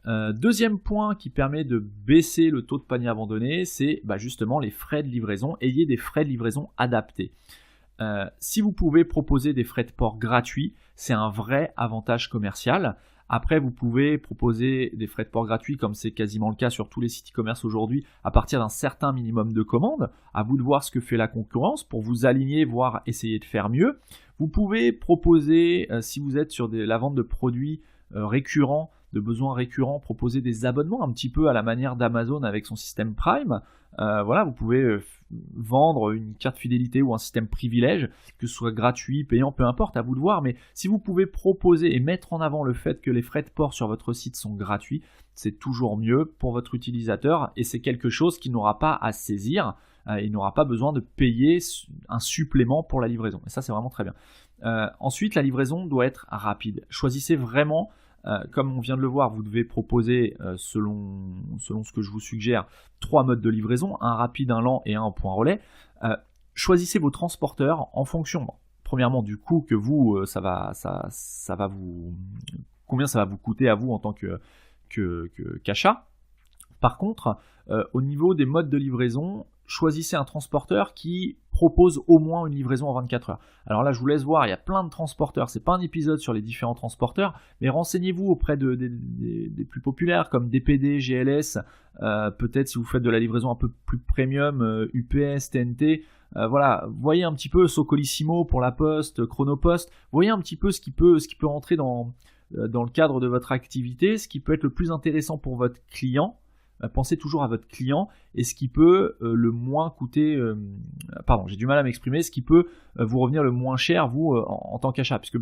Deuxième point qui permet de baisser le taux de panier abandonné, c'est justement les frais de livraison. Ayez des frais de livraison adaptés. Si vous pouvez proposer des frais de port gratuits, c'est un vrai avantage commercial. Après, vous pouvez proposer des frais de port gratuits, comme c'est quasiment le cas sur tous les sites e-commerce aujourd'hui, à partir d'un certain minimum de commandes. À vous de voir ce que fait la concurrence pour vous aligner, voire essayer de faire mieux. Vous pouvez proposer, si vous êtes sur la vente de produits récurrents, de besoins récurrents, proposer des abonnements un petit peu à la manière d'Amazon avec son système Prime. Vous pouvez vendre une carte fidélité ou un système privilège, que ce soit gratuit, payant, peu importe, à vous de voir. Mais si vous pouvez proposer et mettre en avant le fait que les frais de port sur votre site sont gratuits, c'est toujours mieux pour votre utilisateur et c'est quelque chose qu'il n'aura pas à saisir. Il n'aura pas besoin de payer un supplément pour la livraison. Et ça, c'est vraiment très bien. Ensuite, la livraison doit être rapide. Choisissez vraiment, comme on vient de le voir, vous devez proposer, selon ce que je vous suggère, 3 modes de livraison, un rapide, un lent et un en point relais. Choisissez vos transporteurs en fonction, premièrement, du coût que vous, combien ça va vous coûter à vous en tant qu'achat. Par contre, au niveau des modes de livraison, choisissez un transporteur qui propose au moins une livraison en 24 heures. Alors là, je vous laisse voir, il y a plein de transporteurs. C'est pas un épisode sur les différents transporteurs, mais renseignez-vous auprès des plus populaires comme DPD, GLS, peut-être si vous faites de la livraison un peu plus premium, UPS, TNT. Voyez un petit peu Socolissimo pour la Poste, Chronopost. Voyez un petit peu ce qui peut rentrer dans le cadre de votre activité, ce qui peut être le plus intéressant pour votre client. Pensez toujours à votre client et ce qui peut le moins coûter, j'ai du mal à m'exprimer, ce qui peut vous revenir le moins cher vous en tant qu'achat, puisque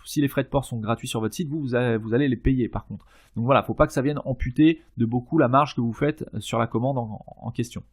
si les frais de port sont gratuits sur votre site, vous allez les payer par contre. Donc voilà, faut pas que ça vienne amputer de beaucoup la marge que vous faites sur la commande en question.